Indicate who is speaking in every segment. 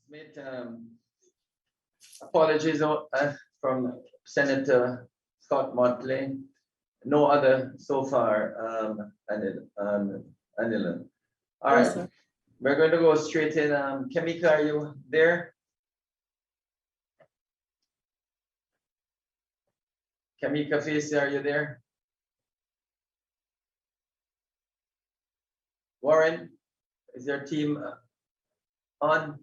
Speaker 1: Smith, apologies from Senator Scott Motley. No other so far, Anila. All right,
Speaker 2: Sir.
Speaker 1: we're going to go straight in. Kamika, are you there? Kamika Face, are you there? Warren, is your team on?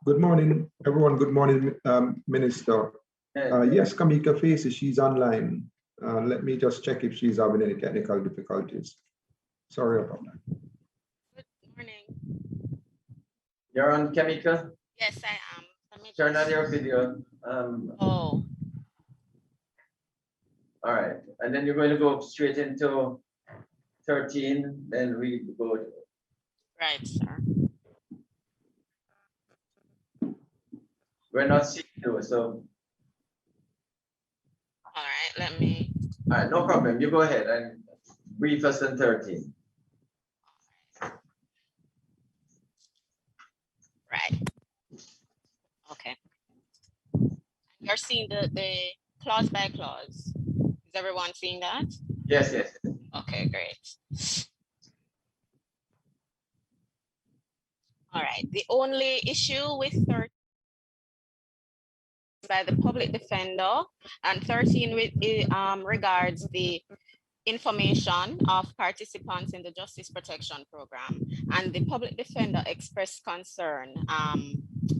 Speaker 3: Good morning, everyone. Good morning, Minister. Yes, Kamika Faces, she's online. Let me just check if she's having any technical difficulties. Sorry about that.
Speaker 4: Good morning.
Speaker 1: You're on, Kamika?
Speaker 4: Yes, I am.
Speaker 1: Turn on your video.
Speaker 4: Oh.
Speaker 1: All right, and then you're going to go straight into 13, then we go.
Speaker 4: Right, sir.
Speaker 1: We're not seeing you, so.
Speaker 4: All right, let me.
Speaker 1: All right, no problem. You go ahead and brief us on 13.
Speaker 4: Right. Okay. You're seeing the clause by clause. Is everyone seeing that?
Speaker 1: Yes, yes.
Speaker 4: Okay, great. All right. The only issue with 13 by the public defender and 13 regards the information of participants in the Justice Protection Program, and the public defender expressed concern.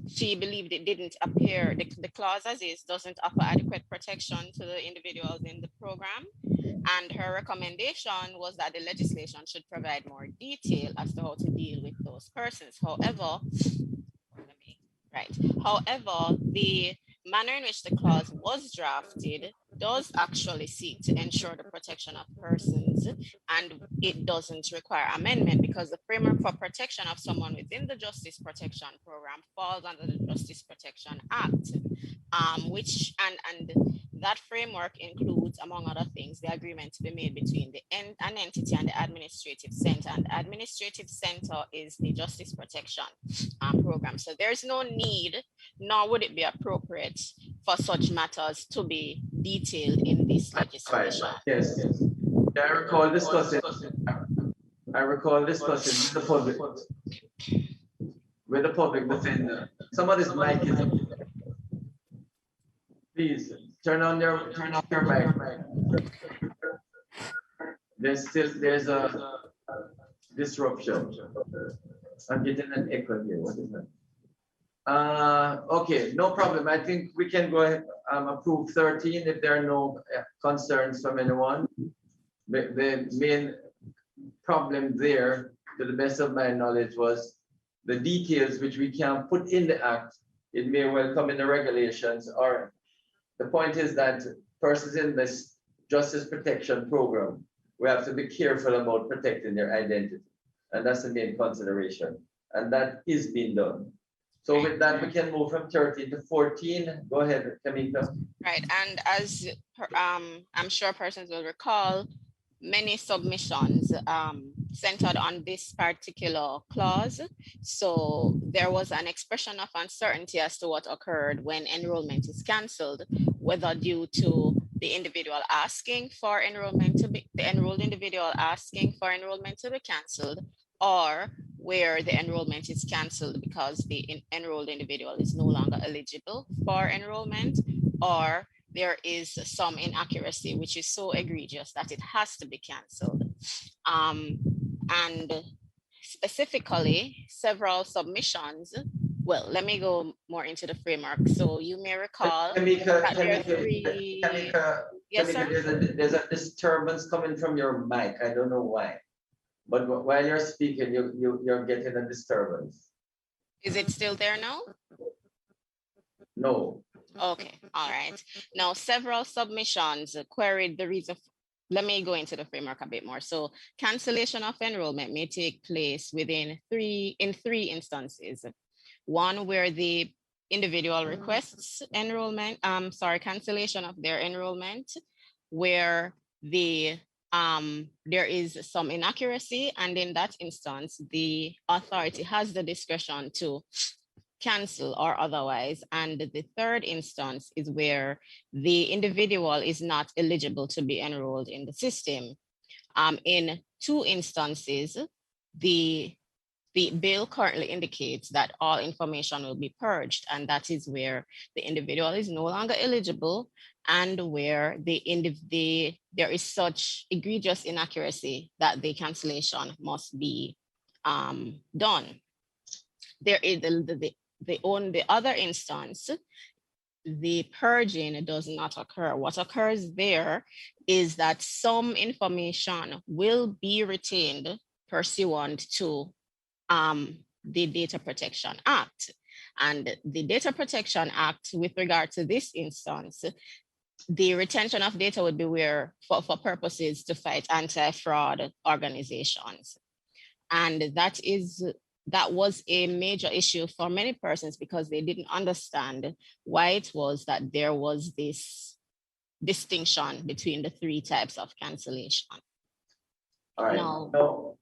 Speaker 4: She believed it didn't appear, the clause as is doesn't offer adequate protection to the individuals in the program, and her recommendation was that the legislation should provide more detail as to how to deal with those persons. However, however, the manner in which the clause was drafted does actually seek to ensure the protection of persons, and it doesn't require amendment because the framework for protection of someone within the Justice Protection Program falls under the Justice Protection Act, which that framework includes, among other things, the agreement to be made between an entity and the administrative center, and the administrative center is the Justice Protection Program. So there's no need, nor would it be appropriate for such matters to be detailed in this legislation.
Speaker 1: Yes, yes. I recall discussing with the public defender. Somebody's mic is up. Please turn off your mic. There's a disruption. I'm getting an echo here. What is that? Okay, no problem. I think we can go ahead approve 13 if there are no concerns from anyone. The main problem there, to the best of my knowledge, was the details which we can put in the act. It may well come in the regulations, or the point is that persons in this Justice Protection Program, we have to be careful about protecting their identity. And that's the main consideration. And that is being done. So with that, we can move from 13 to 14. Go ahead, Kamika.
Speaker 4: Right, and as I'm sure persons will recall, many submissions centered on this particular clause. So there was an expression of uncertainty as to what occurred when enrollment is canceled, whether due to the individual asking for enrollment to be, the enrolled individual asking for enrollment to be canceled, or where the enrollment is canceled because the enrolled individual is no longer eligible for enrollment, or there is some inaccuracy which is so egregious that it has to be canceled. And specifically, several submissions. Well, let me go more into the framework. So you may recall
Speaker 1: Kamika,
Speaker 4: yes, sir?
Speaker 1: There's a disturbance coming from your mic. I don't know why. But while you're speaking, you're getting a disturbance.
Speaker 4: Is it still there now?
Speaker 1: No.
Speaker 4: Okay, all right. Now, several submissions queried the reason. Let me go into the framework a bit more. So cancellation of enrollment may take place in three instances. One where the individual requests enrollment, cancellation of their enrollment, where there is some inaccuracy, and in that instance, the authority has the discretion to cancel or otherwise. And the third instance is where the individual is not eligible to be enrolled in the system. In 2 instances, the bill currently indicates that all information will be purged, and that is where the individual is no longer eligible and where there is such egregious inaccuracy that the cancellation must be done. There is the other instance, the purging does not occur. What occurs there is that some information will be retained pursuant to the Data Protection Act. And the Data Protection Act, with regard to this instance, the retention of data would be where for purposes to fight anti-fraud organizations. And that was a major issue for many persons because they didn't understand why it was that there was this distinction between the 3 types of cancellation.
Speaker 1: All right.
Speaker 4: Now,
Speaker 1: so,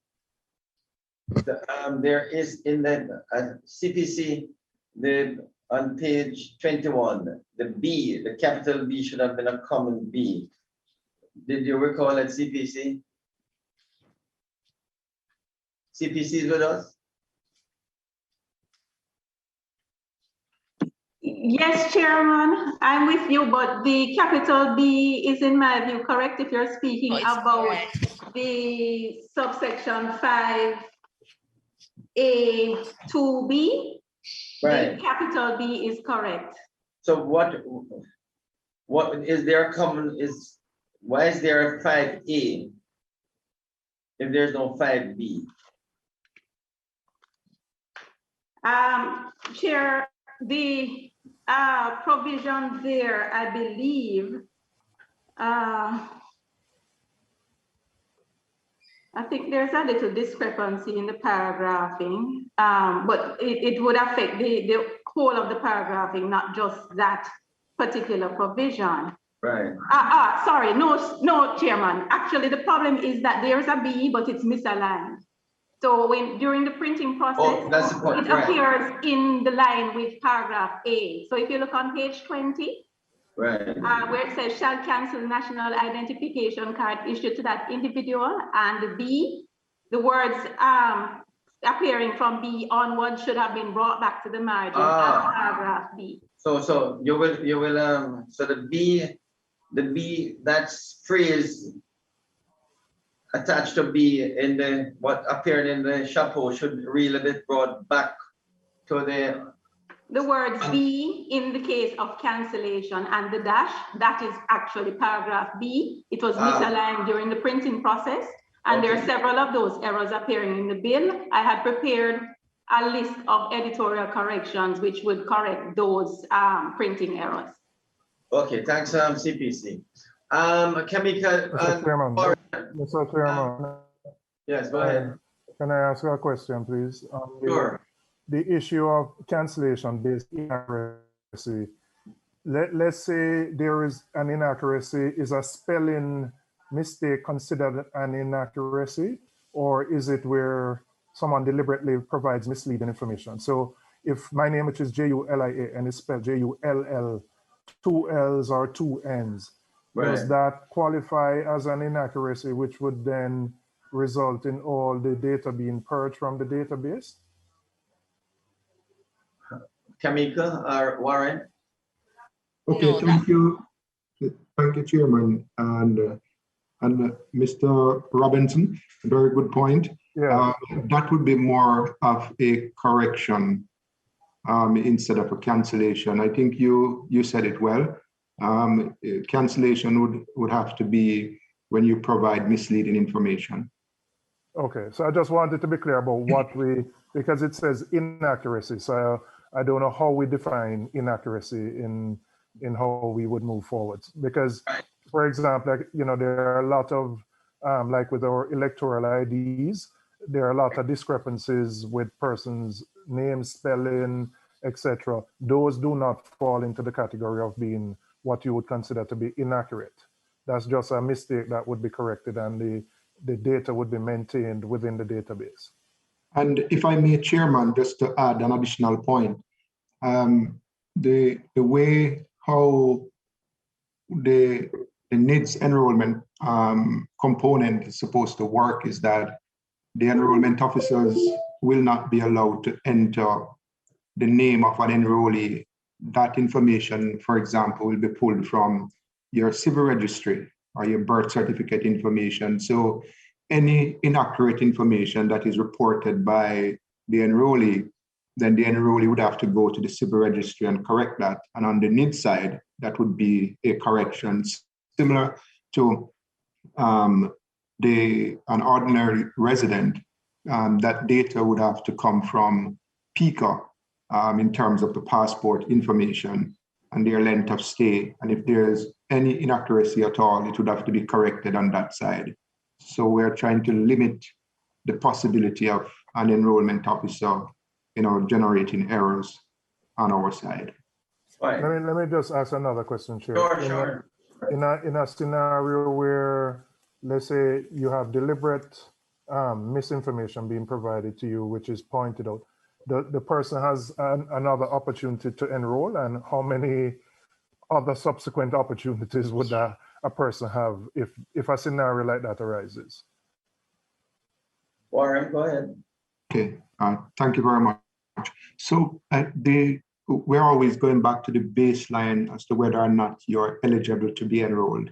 Speaker 1: there is in the CPC, on page 21, the B, the capital B should have been a common B. Did you recall at CPC? CPC is with us?
Speaker 2: Yes, Chairman, I'm with you, but the capital B is, in my view, correct if you're speaking about
Speaker 4: correct.
Speaker 2: the subsection 5A2B.
Speaker 1: Right.
Speaker 2: The capital B is correct.
Speaker 1: So what is there common why is there a 5A if there's no 5B?
Speaker 2: Chair, the provision there, I believe, I think there's a little discrepancy in the paragraphing, but it would affect the whole of the paragraphing, not just that particular provision.
Speaker 1: Right.
Speaker 2: Sorry, no, Chairman. Actually, the problem is that there's a B, but it's misaligned. So during the printing process,
Speaker 1: that's the point,
Speaker 2: it appears in the line with paragraph A. So if you look on page 20,
Speaker 1: right,
Speaker 2: where it says shall cancel national identification card issued to that individual, and B, the words appearing from B onward should have been brought back to the margin as paragraph B.
Speaker 1: So you will so the B that's phrase attached to B in the what appeared in the chapeau should really be brought back to
Speaker 2: the words B in the case of cancellation and the dash, that is actually paragraph B. It was misaligned during the printing process, and there are several of those errors appearing in the bill. I had prepared a list of editorial corrections which would correct those printing errors.
Speaker 1: Okay, thanks, CPC. Chemical.
Speaker 5: Mr. Chairman.
Speaker 1: Yes, go ahead.
Speaker 5: Can I ask you a question, please?
Speaker 1: Sure.
Speaker 5: The issue of cancellation-based inaccuracy. Let's say there is an inaccuracy. Is a spelling mistake considered an inaccuracy, or is it where someone deliberately provides misleading information? So if my name, which is Julia, and is spelled Jull, 2 L's or 2 N's, does that qualify as an inaccuracy, which would then result in all the data being purged from the database?
Speaker 1: Kamika or Warren?
Speaker 3: Okay, thank you. Thank you, Chairman. And Mr. Robinson, very good point.
Speaker 5: Yeah.
Speaker 3: That would be more of a correction instead of a cancellation. I think you said it well. Cancellation would have to be when you provide misleading information.
Speaker 5: Okay, so I just wanted to be clear about what because it says inaccuracy. So I don't know how we define inaccuracy in how we would move forward. Because, for example, there are a lot of, like with our electoral IDs, there are a lot of discrepancies with persons' names, spelling, etc. Those do not fall into the category of being what you would consider to be inaccurate. That's just a mistake that would be corrected, and the data would be maintained within the database.
Speaker 3: And if I may, Chairman, just to add an additional point, the way how the NIDS enrollment component is supposed to work is that the enrollment officers will not be allowed to enter the name of an enrollee. That information, for example, will be pulled from your civil registry or your birth certificate information. So any inaccurate information that is reported by the enrollee, then the enrollee would have to go to the civil registry and correct that. And on the NID side, that would be a correction similar to an ordinary resident. That data would have to come from PICA in terms of the passport information and their length of stay. And if there's any inaccuracy at all, it would have to be corrected on that side. So we're trying to limit the possibility of an enrollment officer, generating errors on our side.
Speaker 1: Right.
Speaker 5: Let me just ask another question, Chair.
Speaker 1: Sure.
Speaker 5: In a scenario where, let's say, you have deliberate misinformation being provided to you, which is pointed out, the person has another opportunity to enroll, and how many other subsequent opportunities would a person have if a scenario like that arises?
Speaker 1: Warren, go ahead.
Speaker 3: Okay, thank you very much. So we're always going back to the baseline as to whether or not you're eligible to be enrolled.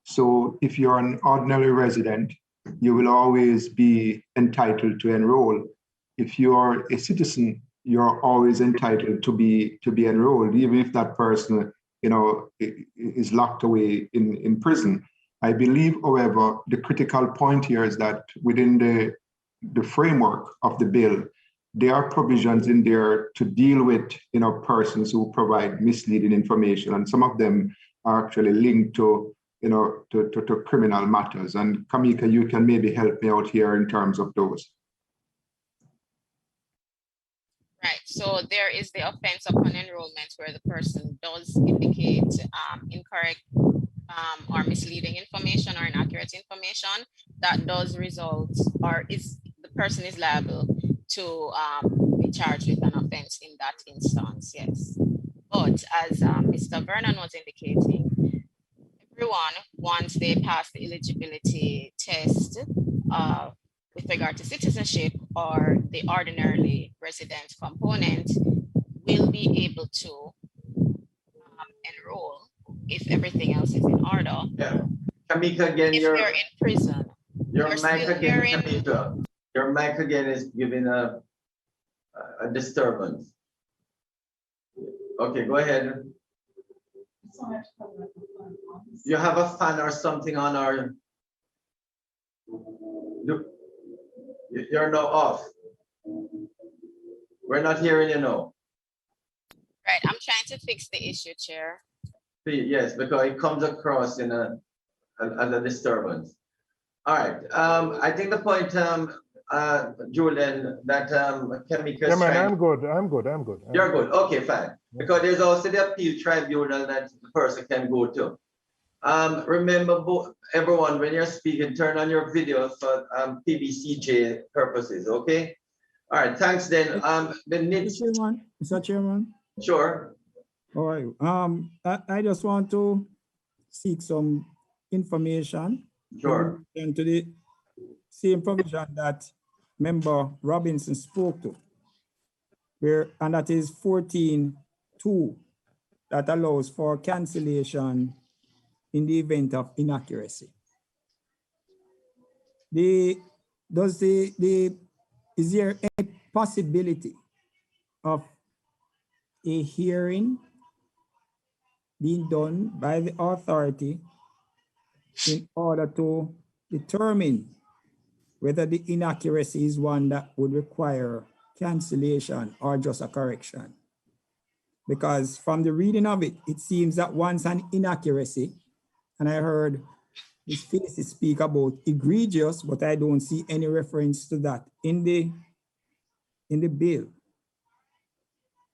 Speaker 3: So if you're an ordinary resident, you will always be entitled to enroll. If you're a citizen, you're always entitled to be enrolled, even if that person, is locked away in prison. I believe, however, the critical point here is that within the framework of the bill, there are provisions in there to deal with, persons who provide misleading information, and some of them are actually linked to, to criminal matters. And Kamika, you can maybe help me out here in terms of those.
Speaker 4: Right, so there is the offense upon enrollment where the person does indicate incorrect or misleading information or inaccurate information that does result, or the person is liable to be charged with an offense in that instance, yes. But as Mr. Vernon was indicating, everyone, once they pass the eligibility test with regard to citizenship or the ordinarily resident component, will be able to enroll if everything else is in order.
Speaker 1: Yeah. Kamika, again,
Speaker 4: if you're in prison.
Speaker 1: Your mic again, Kamika. Your mic again is giving a disturbance. Okay, go ahead. You have a fan or something on, or you're now off. We're not hearing you now.
Speaker 4: Right, I'm trying to fix the issue, Chair.
Speaker 1: Yes, because it comes across in as a disturbance. All right, I think the point, Julian, that Kamika.
Speaker 5: Yeah, man, I'm good.
Speaker 1: You're good. Okay, fine. Because there's also the appeal tribunal that the person can go to. Remember, everyone, when you're speaking, turn on your video for PBCJ purposes. Okay. All right. Thanks. Then,
Speaker 6: Mr. Chairman.
Speaker 1: Sure.
Speaker 6: All right. I just want to seek some information.
Speaker 1: Sure.
Speaker 6: And to the same provision that Member Robinson spoke to, and that is 14.2, that allows for cancellation in the event of inaccuracy. Is there a possibility of a hearing being done by the authority in order to determine whether the inaccuracy is one that would require cancellation or just a correction? Because from the reading of it, it seems that once an inaccuracy, and I heard Ms. Facey speak about egregious, but I don't see any reference to that in the bill.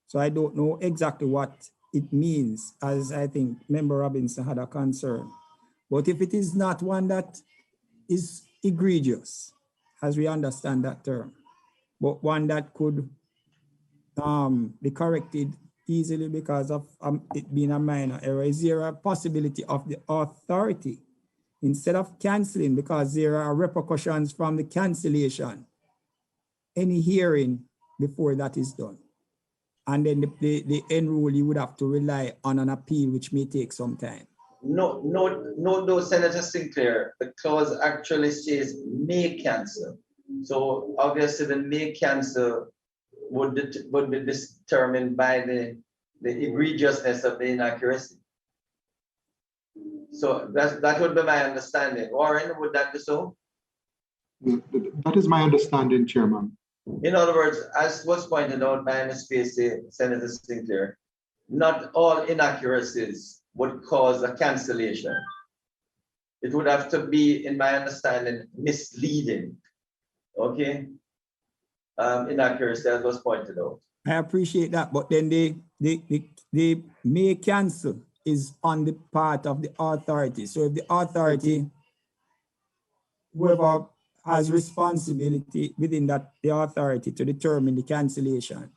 Speaker 6: So I don't know exactly what it means, as I think Member Robinson had a concern. But if it is not one that is egregious, as we understand that term, but one that could be corrected easily because of it being a minor error? Is there a possibility of the authority, instead of canceling, because there are repercussions from the cancellation, any hearing before that is done? And then the end rule, you would have to rely on an appeal, which may take some time.
Speaker 1: No, Senator Sinclair, the clause actually says may cancel. So obviously the may cancel would be determined by the egregiousness of the inaccuracy. So that would be my understanding. Warren, would that be so?
Speaker 3: That is my understanding, Chairman.
Speaker 1: In other words, as was pointed out by Ms. Facey, Senator Sinclair, not all inaccuracies would cause a cancellation. It would have to be, in my understanding, misleading. Okay? Inaccuracy, as was pointed out.
Speaker 6: I appreciate that, but then the may cancel is on the part of the authority. So if the authority, whoever has responsibility within that, the authority to determine the cancellation,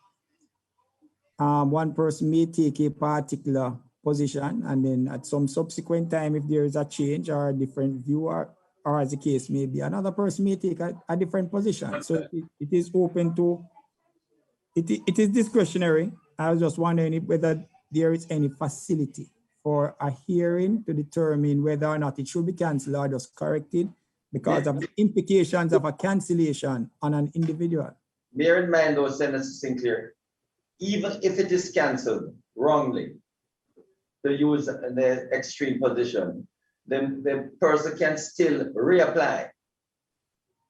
Speaker 6: one person may take a particular position, and then at some subsequent time, if there is a change or a different view, or as the case may be, another person may take a different position. So it is open to, it is discretionary. I was just wondering whether there is any facility for a hearing to determine whether or not it should be canceled or just corrected because of the implications of a cancellation on an individual.
Speaker 1: Bear in mind, though, Senator Sinclair, even if it is canceled wrongly, to use the extreme position, then the person can still reapply.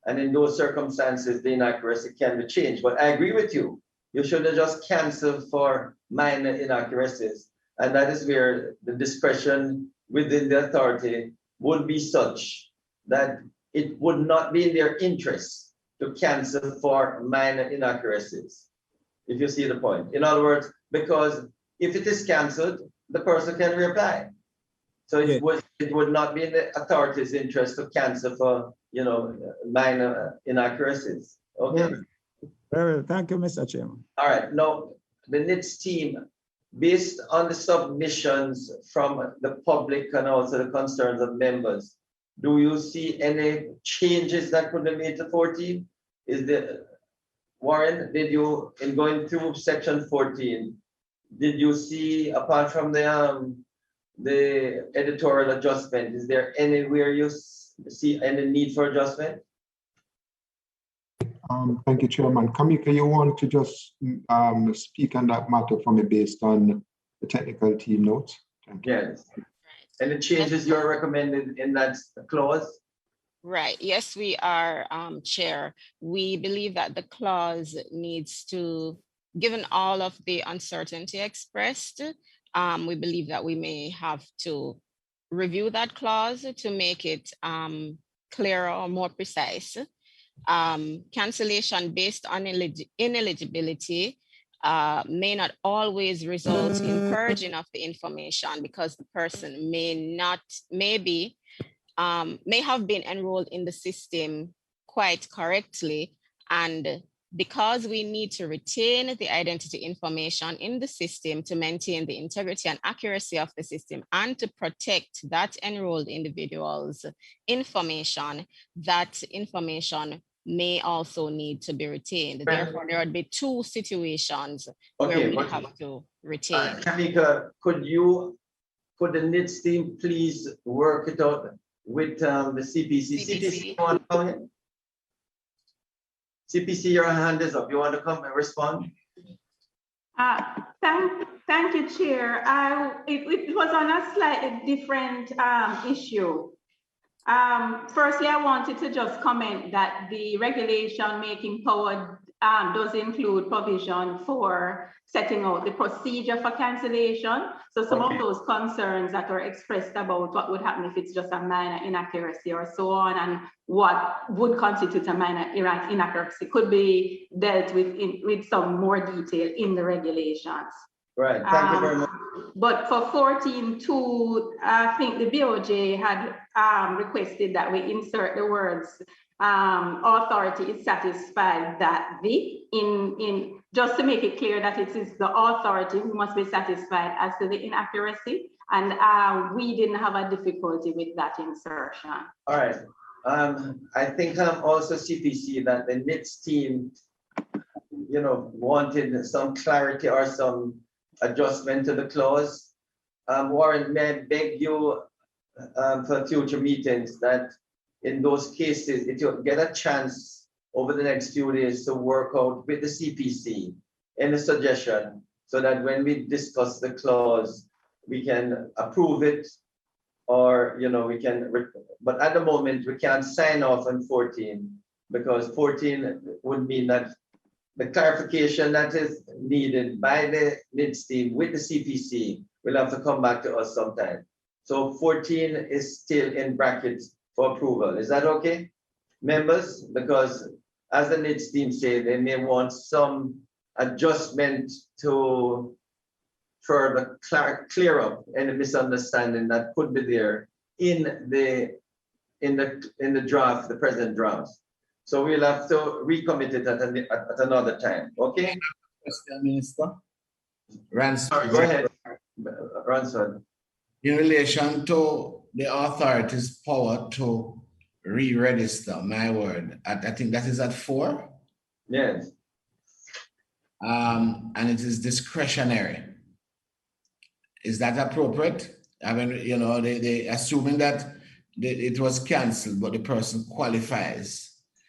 Speaker 1: And in those circumstances, the inaccuracy can be changed. But I agree with you. You shouldn't just cancel for minor inaccuracies. And that is where the discretion within the authority would be such that it would not be in their interest to cancel for minor inaccuracies, if you see the point. In other words, because if it is canceled, the person can reapply. So it would not be in the authority's interest to cancel for, minor inaccuracies. Okay.
Speaker 6: Very well. Thank you, Mr. Chairman.
Speaker 1: All right. Now, the NITS team, based on the submissions from the public and also the concerns of members, do you see any changes that could be made to 14? Warren, did you, in going through section 14, did you see, apart from the editorial adjustment, is there anywhere you see any need for adjustment?
Speaker 3: Thank you, Chairman. Kamika, you want to just speak on that matter for me based on the technical team notes? Thank you.
Speaker 1: Yes. Any changes you're recommending in that clause?
Speaker 4: Right. Yes, we are, Chair. We believe that the clause needs to, given all of the uncertainty expressed, we believe that we may have to review that clause to make it clearer or more precise. Cancellation based on ineligibility may not always result in purging of the information because the person may have been enrolled in the system quite correctly, and because we need to retain the identity information in the system to maintain the integrity and accuracy of the system and to protect that enrolled individual's information, that information may also need to be retained. Therefore, there would be two situations where we have to retain.
Speaker 1: Kamika, could the NITS team please work it out with the CPC? CPC, you want to come in? CPC, your hand is up. You want to come and respond?
Speaker 2: Thank you, Chair. It was on a slightly different issue. Firstly, I wanted to just comment that the regulation making power does include provision for setting out the procedure for cancellation. So some of those concerns that are expressed about what would happen if it's just a minor inaccuracy or so on, and what would constitute a minor inaccuracy could be dealt with some more detail in the regulations.
Speaker 1: Right, thank you very much.
Speaker 2: But for 14.2, I think the BOJ had requested that we insert the words authority is satisfied that just to make it clear that it is the authority who must be satisfied as to the inaccuracy, and we didn't have a difficulty with that insertion.
Speaker 1: All right. I think also CPC that the NITS team, wanted some clarity or some adjustment to the clause. Warren, may I beg you for future meetings that in those cases, if you get a chance over the next few days to work out with the CPC any suggestion so that when we discuss the clause, we can approve it or, we can, but at the moment we can't sign off on 14 because 14 would mean that the clarification that is needed by the NIDS team with the CPC will have to come back to us sometime. So 14 is still in brackets for approval. Is that okay, members? Because as the NIDS team say, they may want some adjustment to further clear up any misunderstanding that could be there in the draft, the present draft. So we'll have to recommit it at another time. Okay.
Speaker 7: Mr. Minister. Ransford.
Speaker 1: Go ahead, Ransford.
Speaker 7: In relation to the authority's power to re-register, my word, I think that is at 4.
Speaker 1: Yes.
Speaker 7: And it is discretionary. Is that appropriate? I mean, they assuming that it was canceled, but the person qualifies.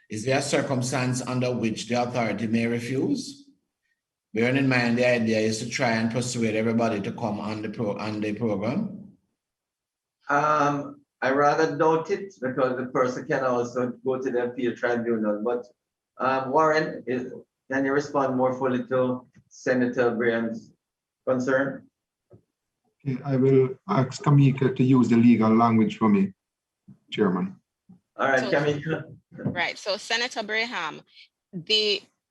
Speaker 7: Is there a circumstance under which the authority may refuse? Bearing in mind the idea is to try and persuade everybody to come on the program.
Speaker 1: I rather doubt it because the person can also go to the appeal tribunal. But Warren, can you respond more fully to Senator Graham's concern?
Speaker 3: Okay, I will ask Kamika to use the legal language for me, Chairman.
Speaker 1: All right, Kamika.
Speaker 4: Right. So Senator Braham,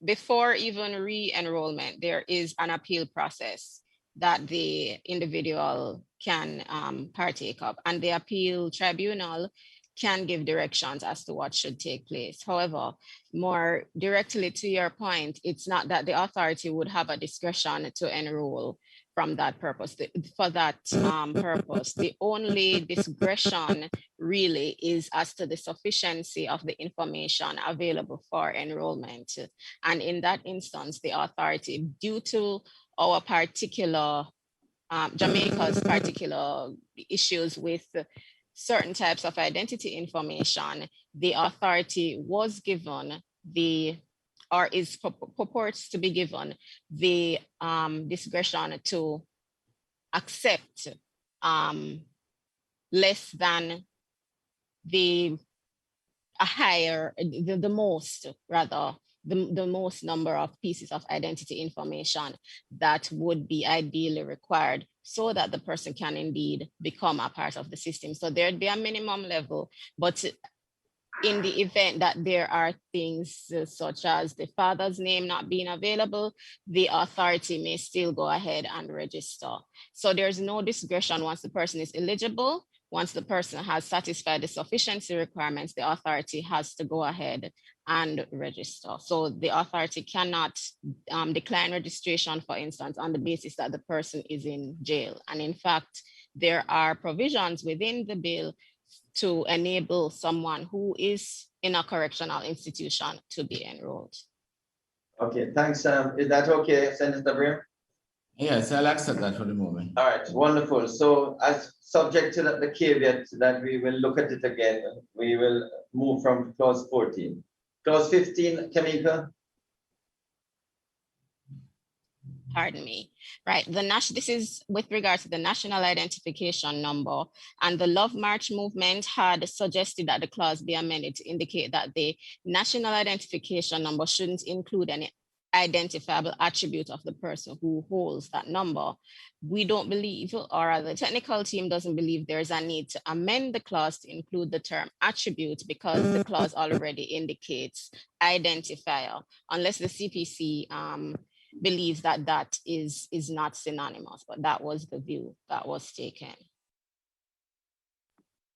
Speaker 4: before even re-enrollment, there is an appeal process that the individual can partake of, and the appeal tribunal can give directions as to what should take place. However, more directly to your point, it's not that the authority would have a discretion to enroll from that purpose. For that purpose, the only discretion really is as to the sufficiency of the information available for enrollment. And in that instance, the authority, due to our particular, Jamaica's particular issues with certain types of identity information, the authority was given or is purports to be given the discretion to accept less than the most number of pieces of identity information that would be ideally required so that the person can indeed become a part of the system. So there'd be a minimum level, but in the event that there are things such as the father's name not being available, the authority may still go ahead and register. So there's no discretion once the person is eligible. Once the person has satisfied the sufficiency requirements, the authority has to go ahead and register. So the authority cannot decline registration, for instance, on the basis that the person is in jail. And in fact, there are provisions within the bill to enable someone who is in a correctional institution to be enrolled.
Speaker 1: Okay, thanks. Is that okay, Senator Brim?
Speaker 7: Yes, I'll accept that for the moment.
Speaker 1: All right, wonderful. So as subject to the caveat that we will look at it again, we will move from clause 14. Clause 15, Kamika.
Speaker 4: Pardon me. Right, this is with regard to the national identification number, and the Love March movement had suggested that the clause be amended to indicate that the national identification number shouldn't include any identifiable attribute of the person who holds that number. We don't believe, or the technical team doesn't believe there's a need to amend the clause to include the term attribute because the clause already indicates identifier, unless the CPC believes that that is not synonymous, but that was the view that was taken.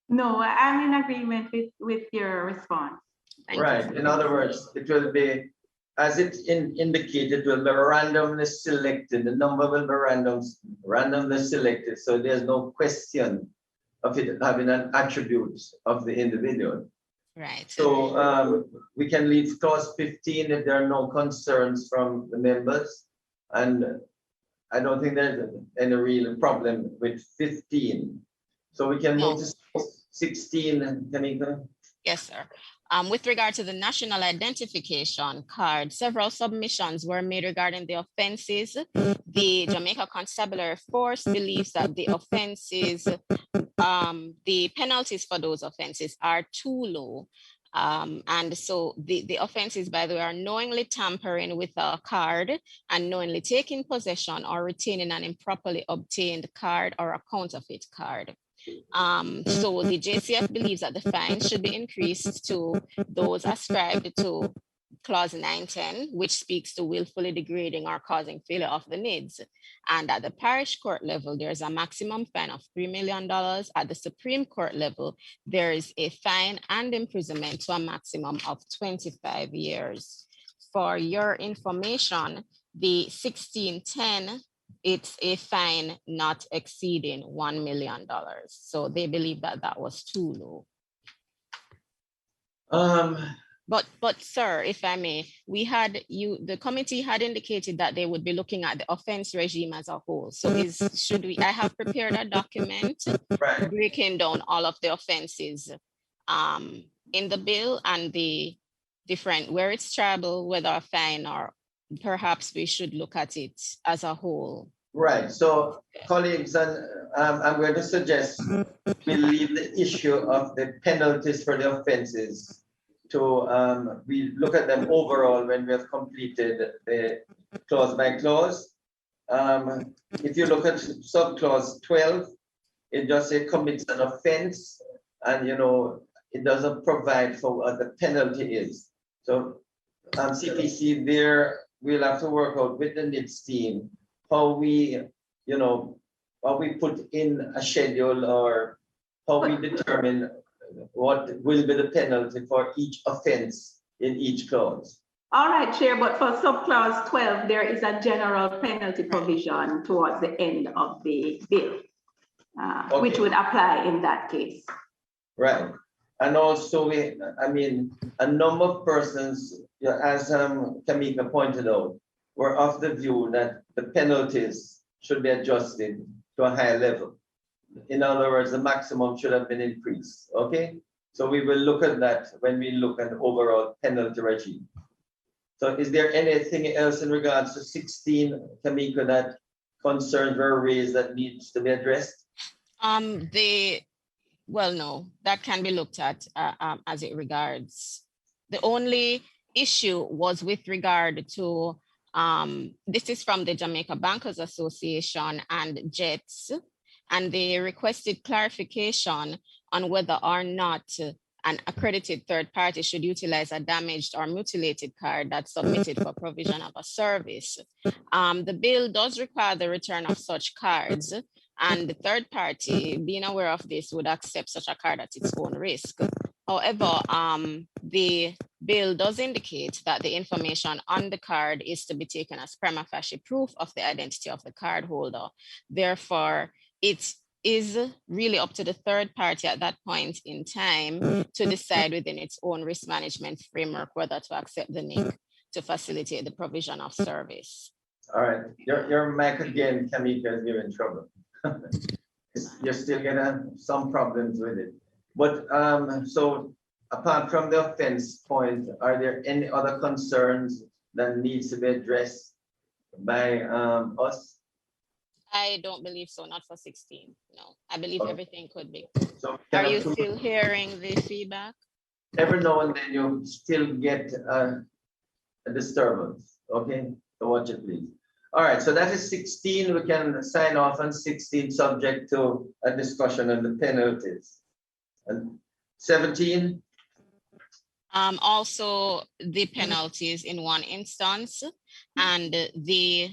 Speaker 2: No, I'm in agreement with your response.
Speaker 1: Right. In other words, it will be, as it indicated, will be randomly selected. The number will be randomly selected. So there's no question of it having an attribute of the individual.
Speaker 4: Right.
Speaker 1: So we can leave clause 15 if there are no concerns from the members. And I don't think there's any real problem with 15. So we can move to 16, Tamika.
Speaker 4: Yes, sir. With regard to the national identification card, several submissions were made regarding the offenses. The Jamaica Constabulary Force believes that the offenses, the penalties for those offenses are too low. And so the offenses, by the way, are knowingly tampering with a card and knowingly taking possession or retaining an improperly obtained card or a counterfeit card. So the JCF believes that the fine should be increased to those ascribed to clause 910, which speaks to willfully degrading or causing failure of the needs. And at the parish court level, there's a maximum fine of $3 million. At the Supreme Court level, there is a fine and imprisonment to a maximum of 25 years. For your information, the 1610, it's a fine not exceeding $1 million. So they believe that that was too low. But sir, if I may, the committee had indicated that they would be looking at the offense regime as a whole. So I have prepared a document breaking down all of the offenses in the bill and the different, where it's tribal, whether a fine, or perhaps we should look at it as a whole.
Speaker 1: Right. So colleagues, and I'm going to suggest we leave the issue of the penalties for the offenses to we look at them overall when we have completed the clause by clause. If you look at subclause 12, it just says commits an offense, and it doesn't provide for what the penalty is. So CPC there, we'll have to work out with the NITS team how we put in a schedule, or how we determine what will be the penalty for each offense in each clause.
Speaker 2: All right, Chair, but for subclause 12, there is a general penalty provision towards the end of the bill, which would apply in that case.
Speaker 1: Right. And also, a number of persons, as Tamika pointed out, were of the view that the penalties should be adjusted to a higher level. In other words, the maximum should have been increased, okay? So we will look at that when we look at the overall penalty regime. So is there anything else in regards to 16, Tamika, that concerns were raised that needs to be addressed?
Speaker 4: Well, no, that can be looked at as it regards. The only issue was with regard to, this is from the Jamaica Bankers Association and JETS, and they requested clarification on whether or not an accredited third party should utilize a damaged or mutilated card that's submitted for provision of a service. The bill does require the return of such cards, and the third party, being aware of this, would accept such a card at its own risk. However, the bill does indicate that the information on the card is to be taken as prima facie proof of the identity of the card holder. Therefore, it is really up to the third party at that point in time to decide within its own risk management framework whether to accept the NIC to facilitate the provision of service.
Speaker 1: All right, your mic again, Tamika, is giving trouble. You're still getting some problems with it. But so apart from the offense point, are there any other concerns that needs to be addressed by us?
Speaker 4: I don't believe so, not for 16. No, I believe everything could be.
Speaker 1: So
Speaker 4: are you still hearing the feedback?
Speaker 1: Every now and then you still get a disturbance. Okay, so watch it, please. All right, so that is 16. We can sign off on 16, subject to a discussion on the penalties. And 17.
Speaker 4: Also the penalties in one instance, and the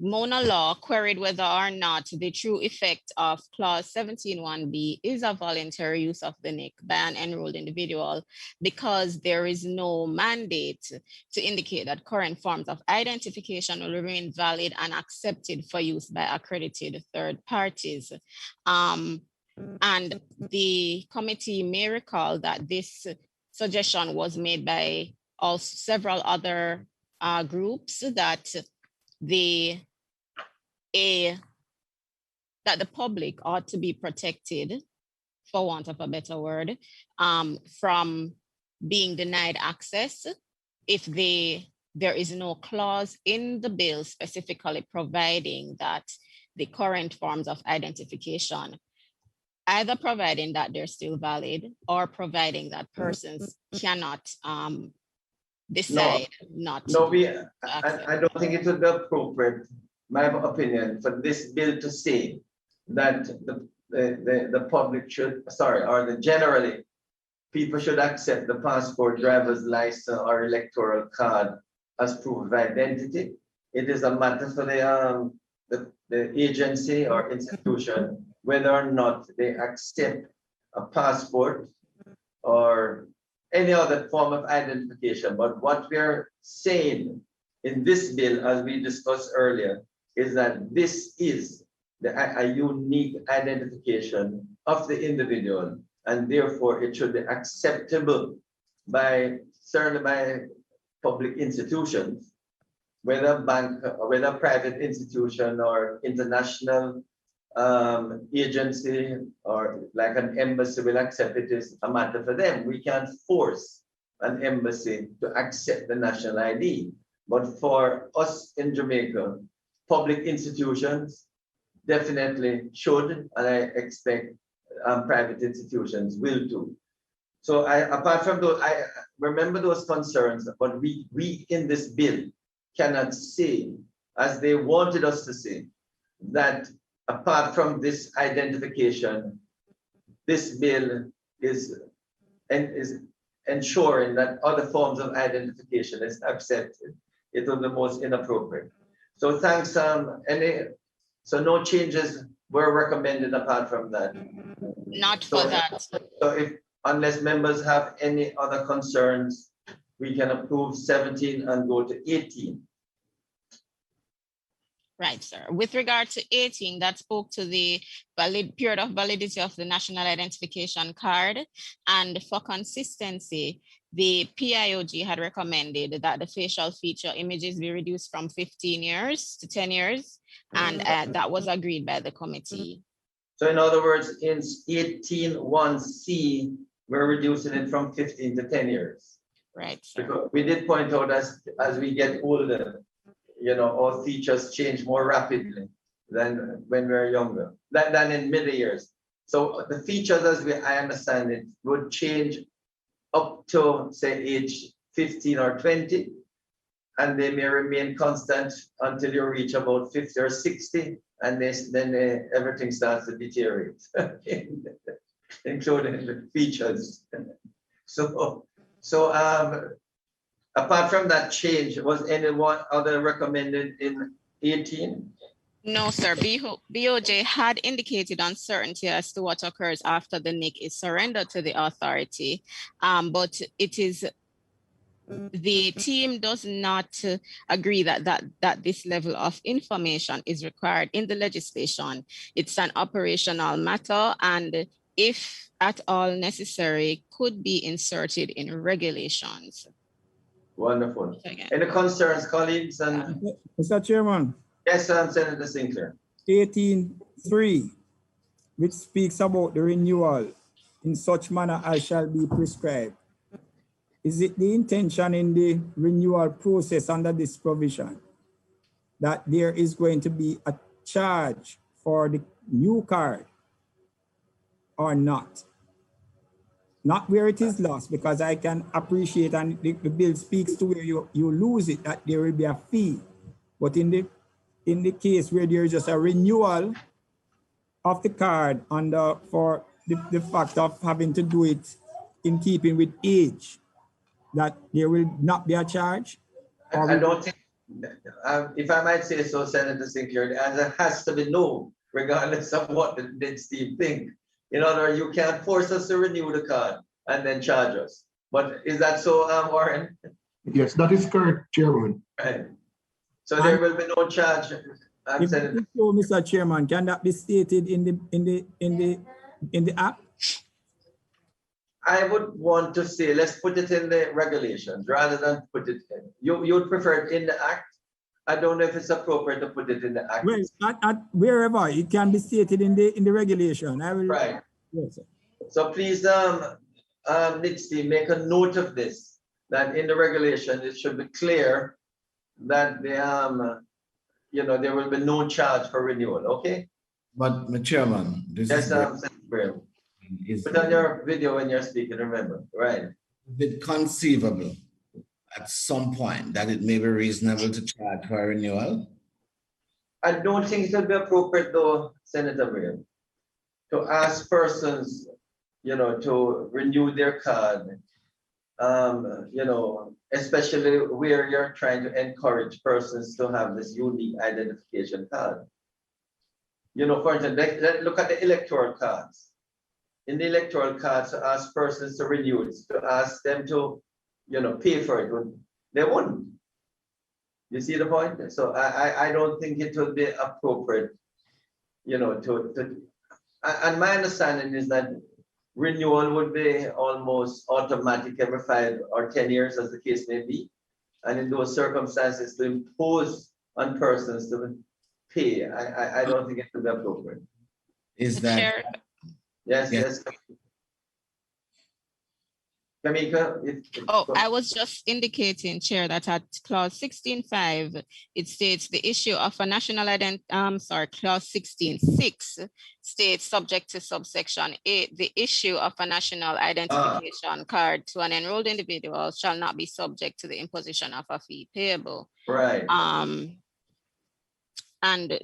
Speaker 4: Mona Law queried whether or not the true effect of clause 17(1)(b is a voluntary use of the NIC by an enrolled individual because there is no mandate to indicate that current forms of identification will remain valid and accepted for use by accredited third parties. And the committee may recall that this suggestion was made by also several other groups that the public ought to be protected, for want of a better word, from being denied access if there is no clause in the bill specifically providing that the current forms of identification, either providing that they're still valid or providing that persons cannot decide not to.
Speaker 1: No, I don't think it would be appropriate, my opinion, for this bill to say that the public should, or generally, people should accept the passport, driver's license, or electoral card as proof of identity. It is a matter for the agency or institution whether or not they accept a passport or any other form of identification. But what we're saying in this bill, as we discussed earlier, is that this is a unique identification of the individual, and therefore it should be acceptable certainly by public institutions, whether bank, whether private institution or international agency or like an embassy will accept it is a matter for them. We can't force an embassy to accept the national ID. But for us in Jamaica, public institutions definitely should, and I expect private institutions will too. So apart from those, I remember those concerns, but we in this bill cannot say, as they wanted us to say, that apart from this identification, this bill is ensuring that other forms of identification is accepted. It was the most inappropriate. So thanks. So no changes were recommended apart from that.
Speaker 4: Not for that.
Speaker 1: So unless members have any other concerns, we can approve 17 and go to 18.
Speaker 4: Right, sir. With regard to 18, that spoke to the period of validity of the national identification card. And for consistency, the PIOG had recommended that the facial feature images be reduced from 15 years to 10 years. And that was agreed by the committee.
Speaker 1: So in other words, in 18(1)(c), we're reducing it from 15 to 10 years.
Speaker 4: Right, sir.
Speaker 1: Because we did point out as we get older, our features change more rapidly than when we're younger, than in middle years. So the features, as I understand it, would change up to, say, age 15 or 20, and they may remain constant until you reach about 50 or 60, and then everything starts to deteriorate, including the features. So apart from that change, was anyone other recommended in 18?
Speaker 4: No, sir. BOJ had indicated uncertainty as to what occurs after the NIC is surrendered to the authority, but it is the team does not agree that this level of information is required in the legislation. It's an operational matter, and if at all necessary, could be inserted in regulations.
Speaker 1: Wonderful. Any concerns, colleagues? And
Speaker 6: Mr. Chairman.
Speaker 1: Yes, Senator Sinclair.
Speaker 6: 18(3), which speaks about the renewal in such manner as shall be prescribed. Is it the intention in the renewal process under this provision that there is going to be a charge for the new card or not? Not where it is lost, because I can appreciate, and the bill speaks to where you lose it, that there will be a fee. But in the case where there is just a renewal of the card for the fact of having to do it in keeping with age, that there will not be a charge?
Speaker 1: I don't think if I might say so, Senator Sinclair, the answer has to be no, regardless of what did Steve think. In other words, you can't force us to renew the card and then charge us. But is that so, Warren?
Speaker 3: Yes, that is correct, Chairman.
Speaker 1: Right. So there will be no charge.
Speaker 6: Mr. Chairman, can that be stated in the act?
Speaker 1: I would want to say, let's put it in the regulations rather than put it in. You'd prefer it in the act? I don't know if it's appropriate to put it in the act.
Speaker 6: Well, at wherever it can be stated in the regulation. I will.
Speaker 1: Right.
Speaker 6: Yes, sir.
Speaker 1: So please, Nixie, make a note of this, that in the regulation, it should be clear that the, you know, there will be no charge for renewal, okay?
Speaker 7: But, Mr. Chairman, this
Speaker 1: yes,
Speaker 7: is
Speaker 1: put on your video when you're speaking, remember, right?
Speaker 7: Is it conceivable at some point that it may be reasonable to charge for a renewal?
Speaker 1: I don't think it would be appropriate though, Senator Graham, to ask persons, you know, to renew their card, you know, especially where you're trying to encourage persons to have this unique identification card. You know, for instance, let's look at the electoral cards. In the electoral cards, to ask persons to renew it, to ask them to, you know, pay for it, they wouldn't. You see the point? So I don't think it would be appropriate, you know, and my understanding is that renewal would be almost automatic every 5 or 10 years, as the case may be. And in those circumstances, to impose on persons to pay, I don't think it would be appropriate.
Speaker 7: Is that?
Speaker 4: Chair,
Speaker 1: Yes, yes. Jamaica,
Speaker 4: I was just indicating, Chair, that at clause 16.5, it states the issue of a national clause 16.6 states subject to subsection 8, the issue of a national identification card to an enrolled individual shall not be subject to the imposition of a fee payable.
Speaker 1: Right.
Speaker 4: And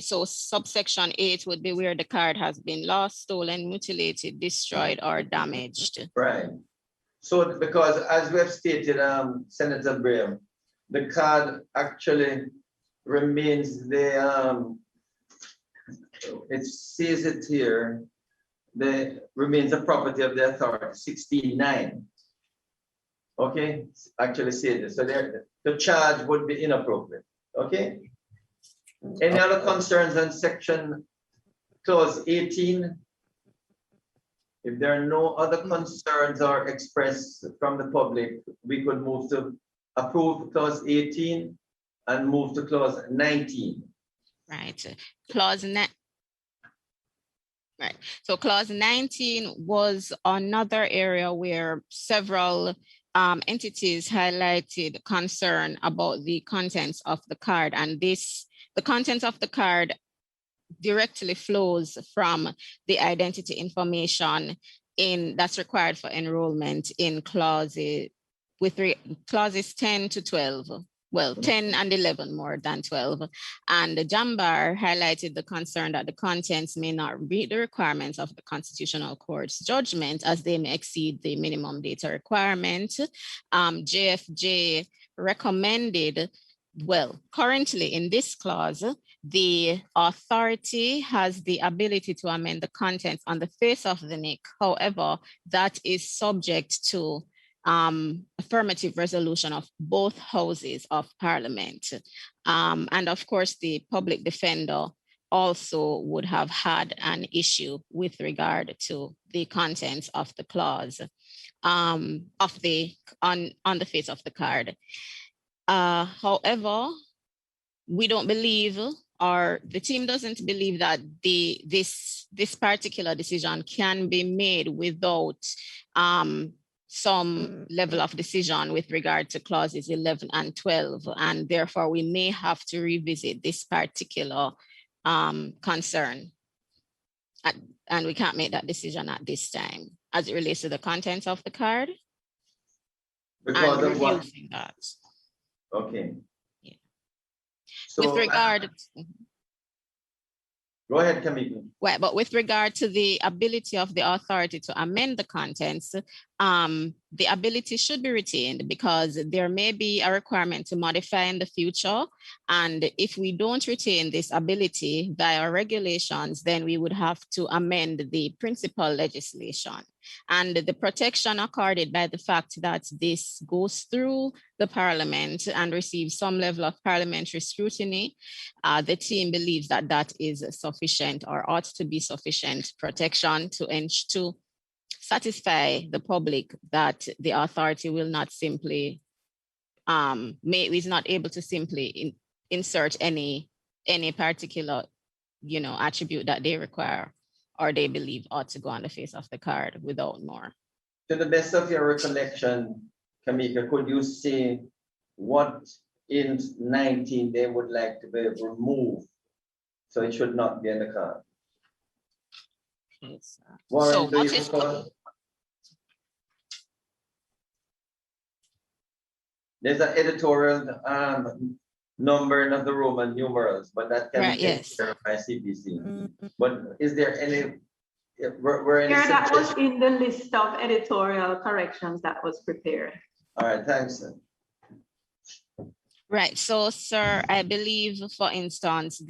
Speaker 4: so subsection 8 would be where the card has been lost, stolen, mutilated, destroyed, or damaged.
Speaker 1: Right. So because as we have stated, Senator Graham, the card actually remains the, it says it here, remains the property of the authority, 16.9. Okay, actually say this. So there, the charge would be inappropriate. Okay. Any other concerns on section clause 18? If there are no other concerns or expressed from the public, we could move to approve clause 18 and move to clause 19.
Speaker 4: Right. Clause 9. Right. So clause 19 was another area where several entities highlighted concern about the contents of the card, and the contents of the card directly flows from the identity information that's required for enrollment in clauses clauses 10 to 12. Well, 10 and 11 more than 12. And the Jambar highlighted the concern that the contents may not meet the requirements of the Constitutional Court's judgment as they may exceed the minimum data requirement. JFJ recommended, well, currently in this clause, the authority has the ability to amend the contents on the face of the NIC. However, that is subject to affirmative resolution of both houses of Parliament. And of course, the public defender also would have had an issue with regard to the contents of the clause on the face of the card. However, we don't believe, or the team doesn't believe, that this particular decision can be made without some level of decision with regard to clauses 11 and 12, and therefore we may have to revisit this particular concern. And we can't make that decision at this time as it relates to the contents of the card.
Speaker 1: Because of what?
Speaker 4: That.
Speaker 1: Okay.
Speaker 4: Yeah.
Speaker 1: So
Speaker 4: with regard,
Speaker 1: Go ahead, Kamika.
Speaker 4: Well, but with regard to the ability of the authority to amend the contents, the ability should be retained because there may be a requirement to modify in the future. And if we don't retain this ability via regulations, then we would have to amend the principal legislation. And the protection accorded by the fact that this goes through the parliament and receives some level of parliamentary scrutiny, the team believes that that is sufficient or ought to be sufficient protection to satisfy the public that the authority will not simply, is not able to simply insert any particular, attribute that they require or they believe ought to go on the face of the card without more.
Speaker 1: To the best of your recollection, Kamika, could you say what in 19 they would like to be removed? So it should not be in the card. Warren,
Speaker 4: So
Speaker 1: do
Speaker 4: what
Speaker 1: you
Speaker 4: is
Speaker 1: recall? There's an editorial numbering of the Roman numerals, but that can be taken care of by CPC. But is there any, were any
Speaker 2: that was
Speaker 1: suggestions?
Speaker 2: in the list of editorial corrections that was prepared.
Speaker 1: All right, thanks.
Speaker 4: Right. So, sir, I believe, for instance,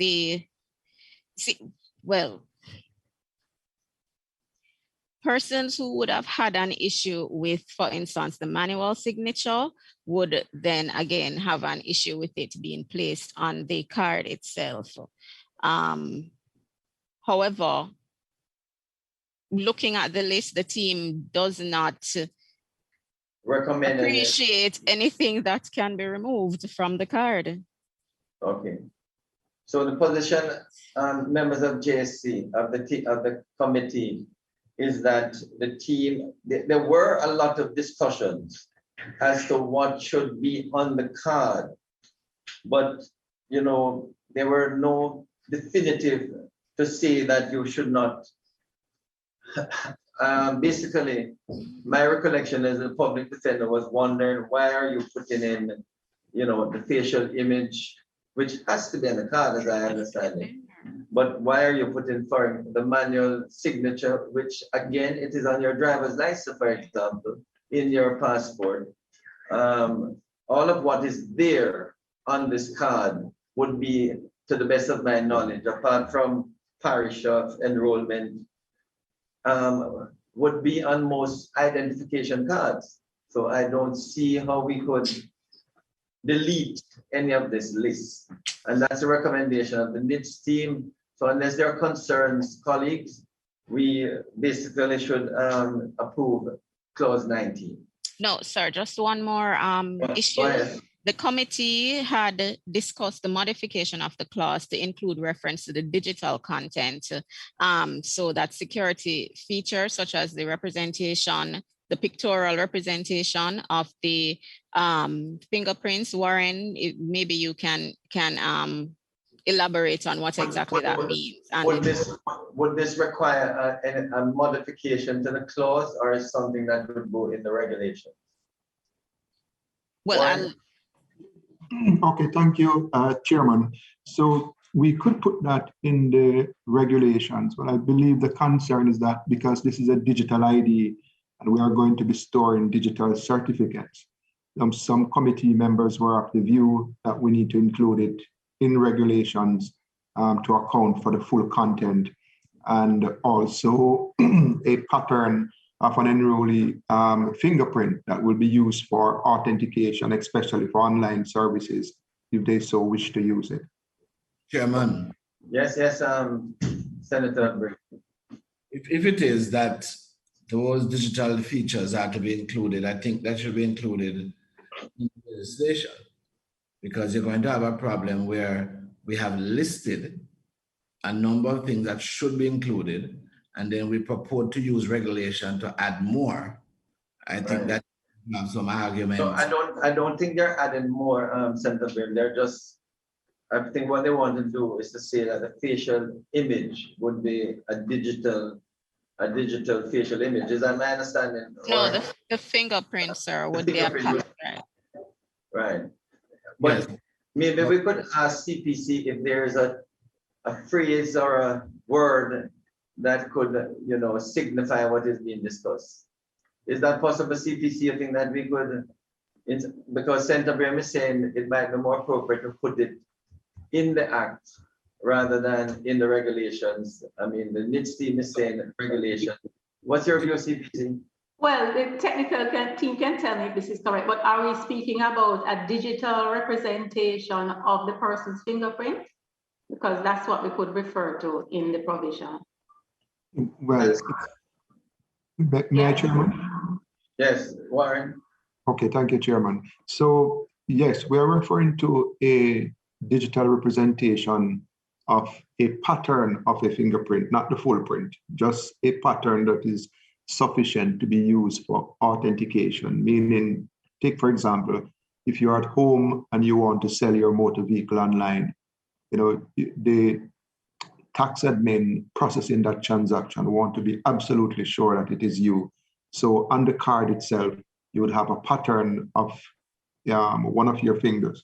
Speaker 4: persons who would have had an issue with, for instance, the manual signature would then again have an issue with it being placed on the card itself. However, looking at the list, the team does not
Speaker 1: Recommend
Speaker 4: appreciate anything that can be removed from the card.
Speaker 1: Okay. So the position, members of JSC, of the committee, is that the team, there were a lot of discussions as to what should be on the card, but there were no definitive to say that you should not. Basically, my recollection as a public defender was wondering, why are you putting in, the facial image, which has to be on the card, as I understand it. But why are you putting for the manual signature, which again, it is on your driver's license, for example, in your passport. All of what is there on this card would be, to the best of my knowledge, apart from parish of enrollment, would be on most identification cards. So I don't see how we could delete any of this list. And that's a recommendation of the NITS team. So unless there are concerns, colleagues, we basically should approve clause 19.
Speaker 4: No, sir, just one more issue. The committee had discussed the modification of the clause to include reference to the digital content, so that security features such as the representation, the pictorial representation of the fingerprints. Warren, maybe you can elaborate on what exactly that means.
Speaker 1: Would this require a modification to the clause, or is something that would go in the regulations?
Speaker 4: Well,
Speaker 3: okay, thank you, Chairman. So we could put that in the regulations, but I believe the concern is that because this is a digital ID and we are going to be storing digital certificates, some committee members were of the view that we need to include it in regulations to account for the full content, and also a pattern of an enrollee fingerprint that will be used for authentication, especially for online services, if they so wish to use it.
Speaker 7: Chairman.
Speaker 1: Yes, Senator.
Speaker 7: If it is that those digital features are to be included, I think that should be included in the legislation, because you're going to have a problem where we have listed a number of things that should be included, and then we purport to use regulation to add more. I think that you have some arguments.
Speaker 1: No, I don't think they're adding more, Senator Brim. They're just, I think what they want to do is to say that the facial image would be a digital facial image. Is that my understanding?
Speaker 4: No, the fingerprint, sir, would be a pattern.
Speaker 1: Right. But maybe we could ask CPC if there is a a phrase or a word that could, signify what is being discussed. Is that possible, CPC? You think that we could, because Senator Graham is saying it might be more appropriate to put it in the act rather than in the regulations. I mean, the NITS team is saying regulation. What's your view, CPC?
Speaker 2: Well, the technical team can tell me if this is correct, but are we speaking about a digital representation of the person's fingerprint? Because that's what we could refer to in the provision.
Speaker 3: Well, may I, Chairman?
Speaker 1: Yes, Warren.
Speaker 3: Okay, thank you, Chairman. So yes, we are referring to a digital representation of a pattern of a fingerprint, not the full print, just a pattern that is sufficient to be used for authentication. Meaning, take for example, if you're at home and you want to sell your motor vehicle online, the tax admin processing that transaction want to be absolutely sure that it is you. So on the card itself, you would have a pattern of one of your fingers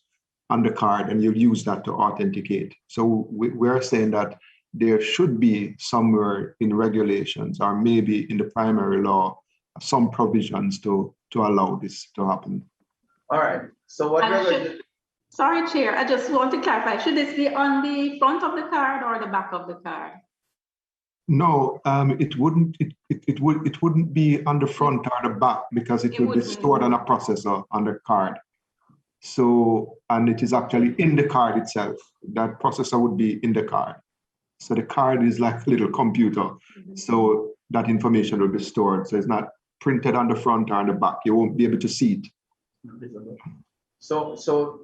Speaker 3: on the card, and you'll use that to authenticate. So we're saying that there should be somewhere in regulations or maybe in the primary law some provisions to allow this to happen.
Speaker 1: All right. So what we're going to...
Speaker 2: Sorry, Chair, I just want to clarify. Should this be on the front of the card or the back of the card?
Speaker 3: No, it wouldn't. It wouldn't be on the front or the back because it would be stored on a processor on the card. So, and it is actually in the card itself. That processor would be in the card. So the card is like a little computer. Mm-hmm. So that information will be stored. So it's not printed on the front or on the back. You won't be able to see it.
Speaker 1: So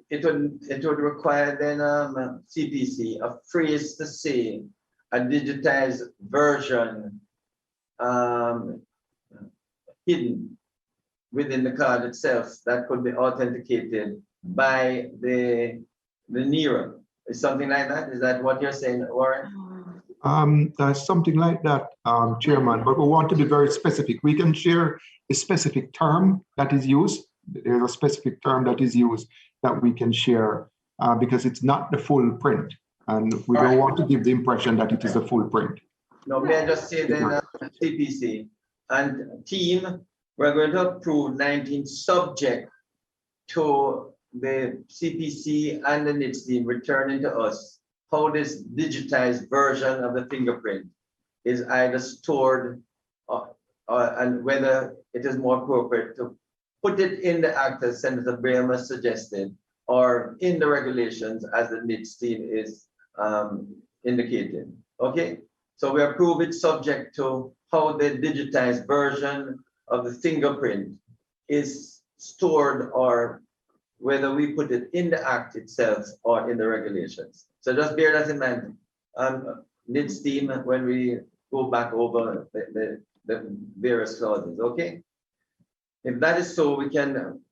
Speaker 1: it would require then CPC a phrase to say a digitized version hidden within the card itself that could be authenticated by the NERA. Is something like that? Is that what you're saying, Warren?
Speaker 3: Something like that, Chairman, but we want to be very specific. We can share a specific term that is used. There's a specific term that is used that we can share because it's not the full print. And we don't want to give the impression that it is a full print.
Speaker 1: No, may I just say then, CPC and team, we're going to approve 19 subject to the CPC and the NITS team returning to us how this digitized version of the fingerprint is either stored and whether it is more appropriate to put it in the act as Senator Graham has suggested or in the regulations as the NITS team is indicated. Okay, so we approve it subject to how the digitized version of the fingerprint is stored or whether we put it in the act itself or in the regulations. So just bear that in mind. NITS team, when we go back over the various clauses, okay? If that is so, we can,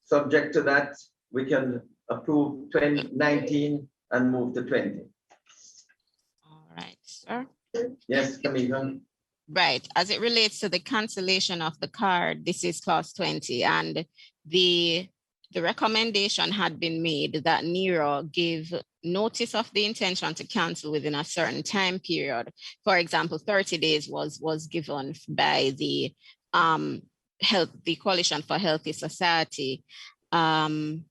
Speaker 1: subject to that, we can approve 2019 and move to 20.
Speaker 4: All right, sir.
Speaker 1: Yes, Camila.
Speaker 4: Right, as it relates to the cancellation of the card, this is clause 20, and the recommendation had been made that NERA give notice of the intention to cancel within a certain time period. For example, 30 days was given by the Coalition for Healthy Society. The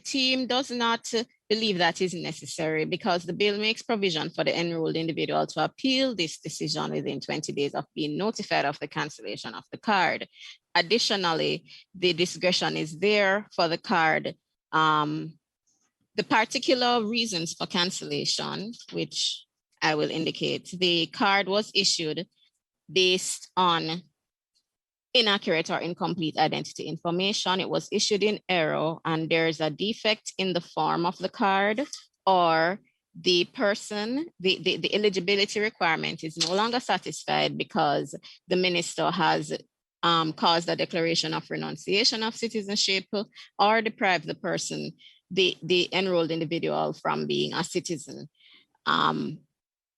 Speaker 4: team does not believe that is necessary because the bill makes provision for the enrolled individual to appeal this decision within 20 days of being notified of the cancellation of the card. Additionally, the discretion is there for the card. The particular reasons for cancellation, which I will indicate, the card was issued based on inaccurate or incomplete identity information. It was issued in error and there's a defect in the form of the card, or the person, the eligibility requirement is no longer satisfied because the minister has caused a declaration of renunciation of citizenship or deprived the person, the enrolled individual, from being a citizen.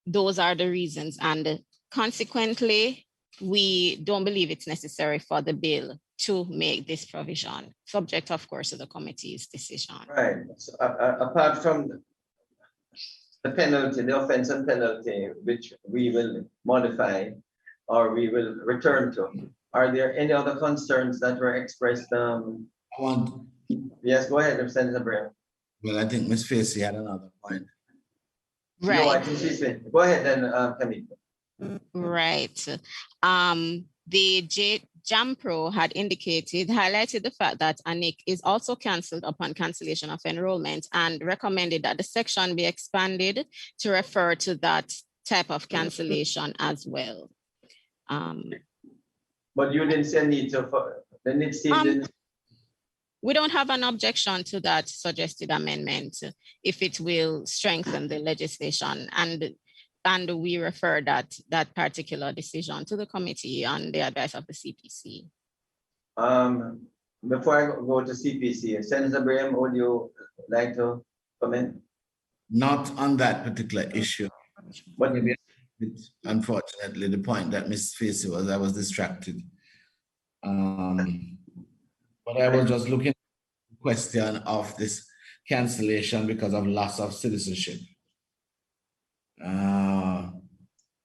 Speaker 4: Those are the reasons, and consequently, we don't believe it's necessary for the bill to make this provision, subject, of course, to the committee's decision.
Speaker 1: Right. So, apart from the penalty, the offense and penalty, which we will modify or we will return to. Are there any other concerns that were expressed? Yes, go ahead, Senator Brim.
Speaker 7: Well, I think Ms. Facey had another point.
Speaker 4: Right.
Speaker 1: No, I think she's saying. Go ahead then, Kamika.
Speaker 4: Right. The JAMPRO had highlighted the fact that a NIC is also cancelled upon cancellation of enrollment and recommended that the section be expanded to refer to that type of cancellation as well.
Speaker 1: But you didn't say need to, the NIC didn't.
Speaker 4: We don't have an objection to that suggested amendment if it will strengthen the legislation, and we refer that particular decision to the committee on the advice of the CPC.
Speaker 1: Before I go to CPC, Senator Graham, would you like to comment?
Speaker 7: Not on that particular issue.
Speaker 1: But
Speaker 7: maybe, unfortunately, the point that Ms. Facey was, I was distracted. But I was just looking at the question of this cancellation because of loss of citizenship.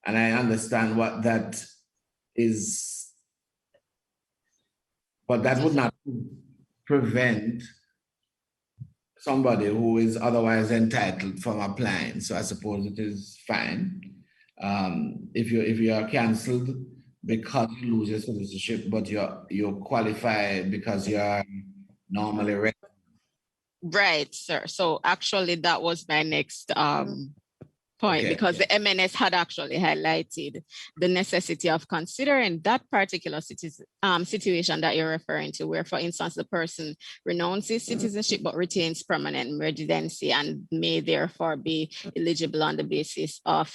Speaker 7: And I understand what that is, but that would not prevent somebody who is otherwise entitled from applying. So I suppose it is fine. If you are cancelled because you lose your citizenship, but you qualify because you are normally resident.
Speaker 4: Right, sir. So actually that was my next point,
Speaker 7: Okay,
Speaker 4: because the MNS had actually highlighted the necessity of considering that particular situation that you're referring to, where, for instance, the person renounces citizenship but retains permanent residency and may therefore be eligible on the basis of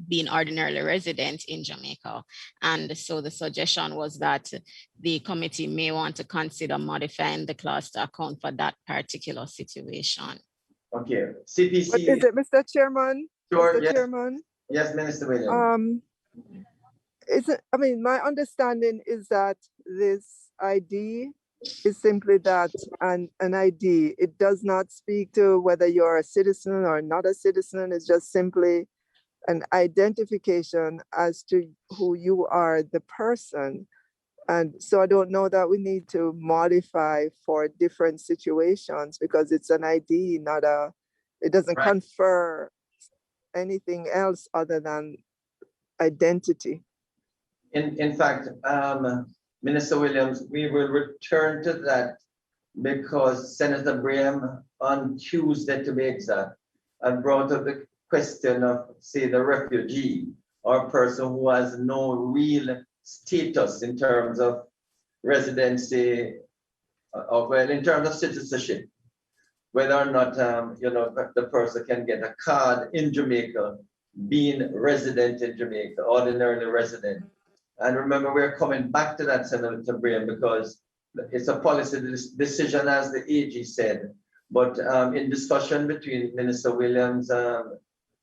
Speaker 4: being ordinarily resident in Jamaica. And so the suggestion was that the committee may want to consider modifying the clause to account for that particular situation.
Speaker 1: okay, CPC.
Speaker 8: But is it, Mr. Chairman?
Speaker 1: Sure,
Speaker 8: Mr.
Speaker 1: yes.
Speaker 8: Chairman?
Speaker 1: Yes, Minister Williams.
Speaker 8: I mean, my understanding is that this ID is simply that, an ID. It does not speak to whether you're a citizen or not a citizen. It's just simply an identification as to who you are, the person. And so I don't know that we need to modify for different situations, because it's an ID, it doesn't confer anything else other than identity.
Speaker 1: In fact, Minister Williams, we will return to that because Senator Graham on Tuesday, to be exact, brought up the question of, say, the refugee or person who has no real status in terms of residency, or well, in terms of citizenship, whether or not the person can get a card in Jamaica, being resident in Jamaica, ordinarily resident. And remember, we're coming back to that, Senator Graham, because it's a policy decision, as the AG said. But in discussion between Minister Williams,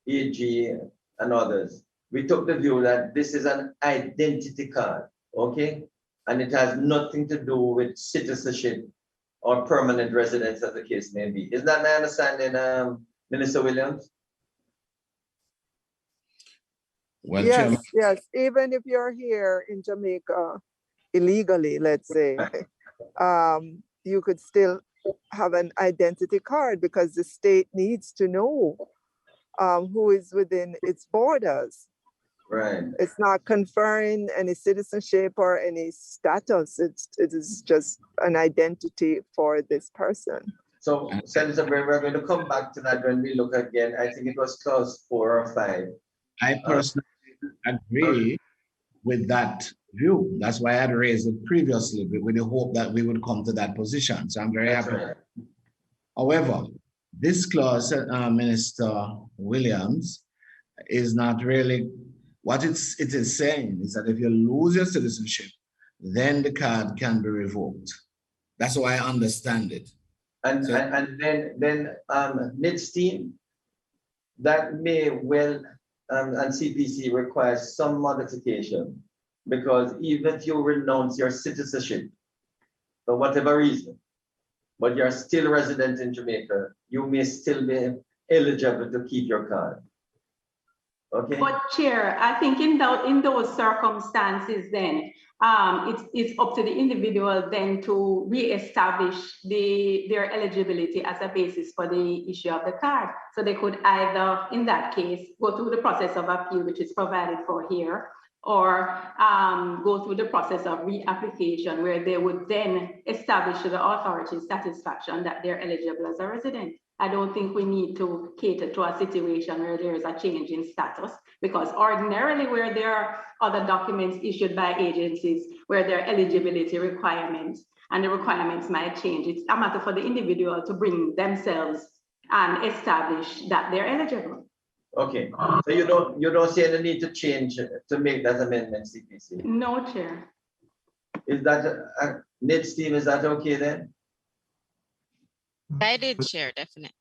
Speaker 1: AG, and others, we took the view that this is an identity card, okay? And it has nothing to do with citizenship or permanent residence, as the case may be. Is that my understanding, Minister Williams?
Speaker 7: Well,
Speaker 8: Yes,
Speaker 7: Chairman,
Speaker 8: yes. Even if you're here in Jamaica illegally, let's say, you could still have an identity card, because the state needs to know who is within its borders.
Speaker 1: Right.
Speaker 8: It's not conferring any citizenship or any status. It is just an identity for this person.
Speaker 1: So, Senator Bray, we're going to come back to that when we look again. I think it was clause 4 or 5.
Speaker 7: I personally agree with that view. That's why I had raised it previously, with the hope that we would come to that position. So I'm very happy.
Speaker 1: Right.
Speaker 7: However, this clause, Minister Williams, is not really what it is saying. Is that if you lose your citizenship, then the card can be revoked. That's how I understand it.
Speaker 1: And then NITS team, that may well, and CPC requires some modification, because even if you renounce your citizenship for whatever reason, but you're still resident in Jamaica, you may still be eligible to keep your card. Okay.
Speaker 2: But Chair, I think in those circumstances, then it's up to the individual then to reestablish their eligibility as a basis for the issue of the card. So they could either, in that case, go through the process of appeal, which is provided for here, or go through the process of reapplication, where they would then establish to the authority's satisfaction that they're eligible as a resident. I don't think we need to cater to a situation where there is a change in status, because ordinarily where there are other documents issued by agencies where there are eligibility requirements and the requirements might change, it's a matter for the individual to bring themselves and establish that they're eligible.
Speaker 1: Okay, so you don't see any need to change to make that amendment, CPC?
Speaker 2: No, Chair.
Speaker 1: Is that Ned's team? Is that okay then?
Speaker 4: I did, Chair, definitely.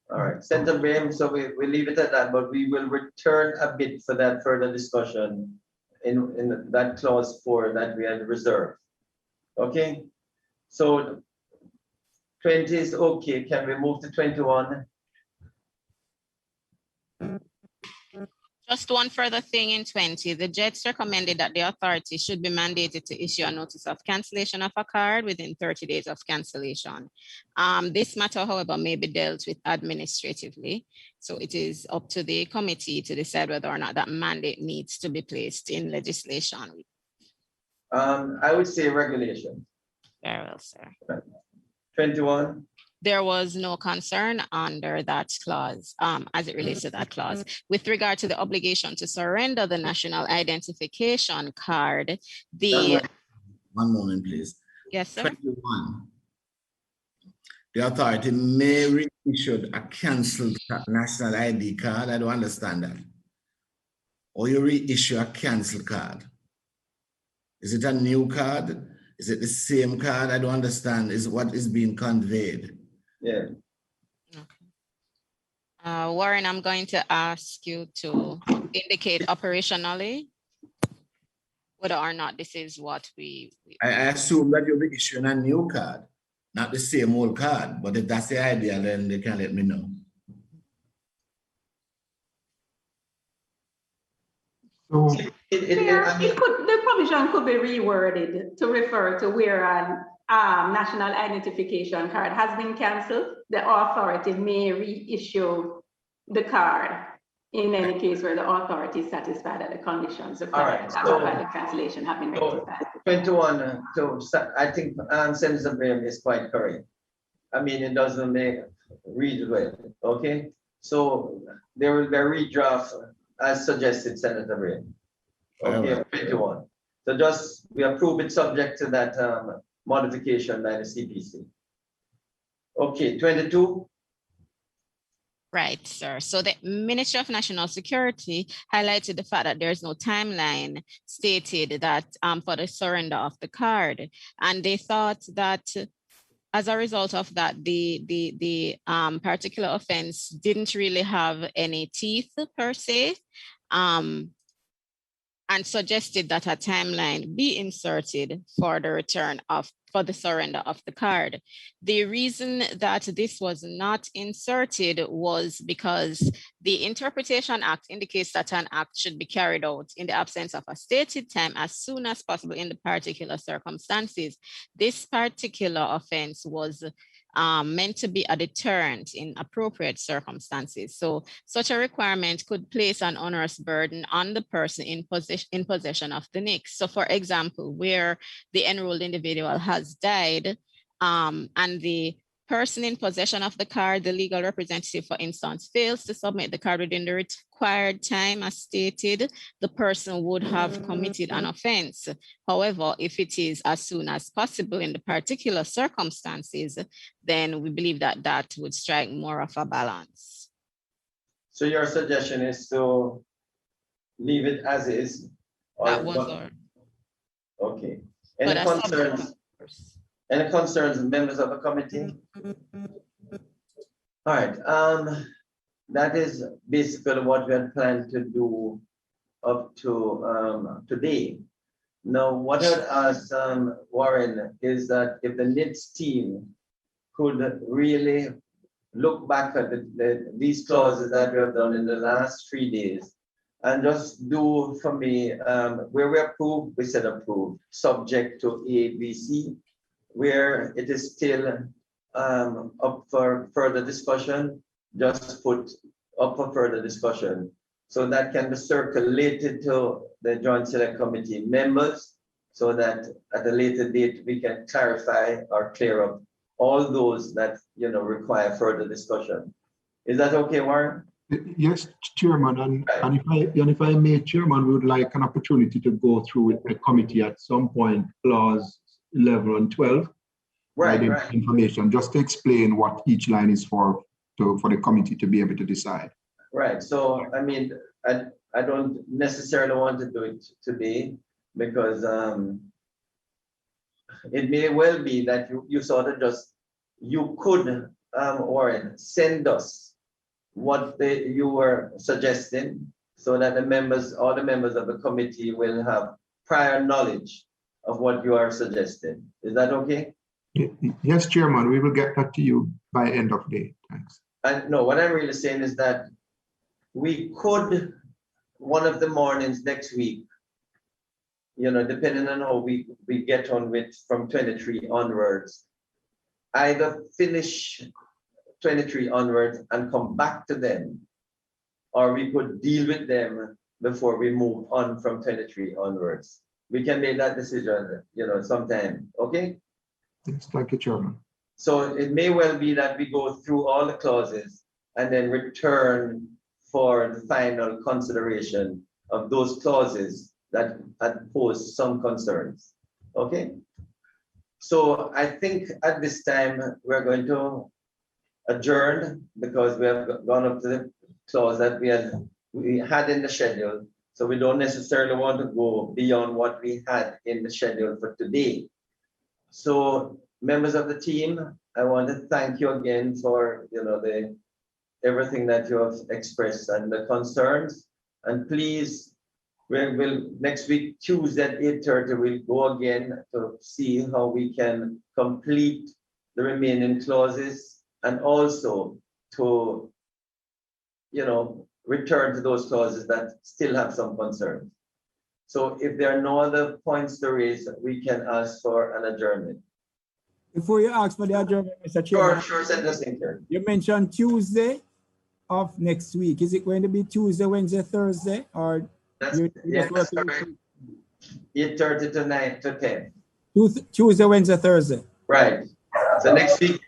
Speaker 1: All right, Senator Graham. So we leave it at that, but we will return a bit for that further discussion in that clause 4 that we had reserved. Okay, so 20 is okay. Can we move to 21?
Speaker 4: Just one further thing in 20, the judge recommended that the authority should be mandated to issue a notice of cancellation of a card within 30 days of cancellation. This matter, however, may be dealt with administratively. So it is up to the committee to decide whether or not that mandate needs to be placed in legislation.
Speaker 1: I would say regulation.
Speaker 4: Very well, sir.
Speaker 1: 21.
Speaker 4: There was no concern under that clause as it relates to that clause. With regard to the obligation to surrender the national identification card,
Speaker 7: One moment, please.
Speaker 4: Yes, sir.
Speaker 7: 21. The authority may reissue a cancelled national ID card. I don't understand that. Or you reissue a cancelled card. Is it a new card? Is it the same card? I don't understand. Is what is being conveyed?
Speaker 1: Yeah.
Speaker 4: Okay. Warren, I'm going to ask you to indicate operationally whether or not this is what we
Speaker 7: I assume that you'll be issuing a new card, not the same old card. But if that's the idea, then they can let me know.
Speaker 3: So
Speaker 2: The provision could be reworded to refer to where an national identification card has been cancelled. The authority may reissue the card in any case where the authority is satisfied that the conditions required by the cancellation have been rectified.
Speaker 1: 21. I think Senator Graham is quite correct. I mean, it doesn't read well. Okay, so there will be a redraft as suggested, Senator Graham. Okay, 21. So just we approve it subject to that modification by the CPC. Okay, 22.
Speaker 4: Right, sir. So the Ministry of National Security highlighted the fact that there's no timeline stated that for the surrender of the card. And they thought that as a result of that, the particular offense didn't really have any teeth per se, and suggested that a timeline be inserted for the surrender of the card. The reason that this was not inserted was because the Interpretation Act indicates that an act should be carried out in the absence of a stated time as soon as possible in the particular circumstances. This particular offense was meant to be a deterrent in appropriate circumstances. So such a requirement could place an onerous burden on the person in possession of the NIC. So for example, where the enrolled individual has died and the person in possession of the card, the legal representative, for instance, fails to submit the card within the required time as stated, the person would have committed an offense. However, if it is as soon as possible in the particular circumstances, then we believe that that would strike more of a balance.
Speaker 1: So your suggestion is to leave it as is?
Speaker 4: That was our...
Speaker 1: Okay. Any concerns, members of the committee? All right, that is basically what we had planned to do up to today. Now, what I'd ask Warren is that if the NIDS team could really look back at these clauses that we have done in the last 3 days and just do for me, where we approve, we said approve, subject to A, B, C, where it is still up for further discussion, just put up for further discussion. So that can be circulated to the Joint Select Committee members so that at a later date, we can clarify or clear up all those that, you know, require further discussion. Is that okay, Warren?
Speaker 3: Yes, Chairman, and if I may, Chairman, we would like an opportunity to go through with the committee at some point, clause 11 and 12.
Speaker 1: Right.
Speaker 3: Information, just to explain what each line is for the committee to be able to decide.
Speaker 1: Right. So, I mean, I don't necessarily want to do it today because it may well be that you sort of just, you could, Warren, send us what you were suggesting so that all the members of the committee will have prior knowledge of what you are suggesting. Is that okay?
Speaker 3: Yes, Chairman, we will get that to you by end of day. Thanks.
Speaker 1: And no, what I'm really saying is that we could, one of the mornings next week, you know, depending on how we get on with from 23 onwards, either finish 23 onwards and come back to them, or we could deal with them before we move on from 23 onwards. We can make that decision, you know, sometime, okay?
Speaker 3: Yes, thank you, Chairman.
Speaker 1: So it may well be that we go through all the clauses and then return for the final consideration of those clauses that had posed some concerns, okay? So I think at this time, we're going to adjourn because we have gone up to the clause that we had in the schedule. So we don't necessarily want to go beyond what we had in the schedule for today. So members of the team, I want to thank you again for, you know, everything that you have expressed and the concerns. And please, we'll next week, Tuesday at 8:30, we'll go again to see how we can complete the remaining clauses and also to, you know, return to those clauses that still have some concerns. So if there are no other points to raise, we can ask for an adjournment.
Speaker 6: Before you ask for the adjournment, Mr. Chairman,
Speaker 1: Sure, Senator.
Speaker 6: you mentioned Tuesday of next week. Is it going to be Tuesday, Wednesday, Thursday, or
Speaker 1: That's 8:30 to 9 to 10.
Speaker 6: Tuesday, Wednesday, Thursday?
Speaker 1: Right. So next week,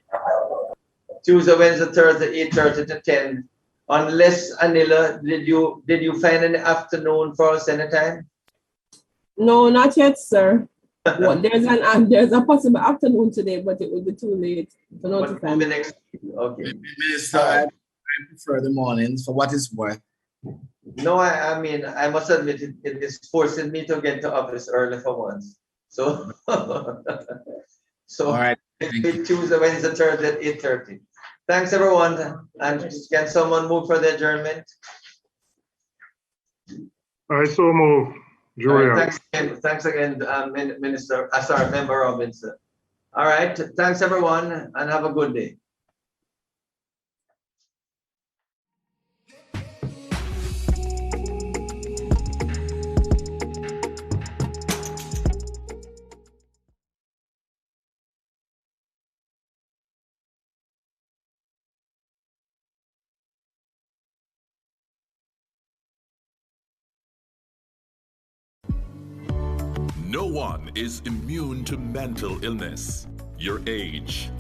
Speaker 1: Tuesday, Wednesday, Thursday, 8:30 to 10. Unless, Anila, did you find an afternoon for us anytime?
Speaker 9: No, not yet, sir. Well, there's a possible afternoon today, but it will be too late to notify me.
Speaker 1: Next week. Okay.
Speaker 7: Minister, I prefer the mornings for what it's worth.
Speaker 1: No, I mean, I must admit it is forcing me to get to office early for once. So,
Speaker 7: All right.
Speaker 1: Tuesday, Wednesday, Thursday at 8:30. Thanks, everyone. And can someone move for the adjournment?
Speaker 5: I so move. Julia.
Speaker 1: Thanks again, Minister. Sorry, Member Robinson. All right. Thanks, everyone, and have a good day.
Speaker 10: No one is immune to mental illness. Your age,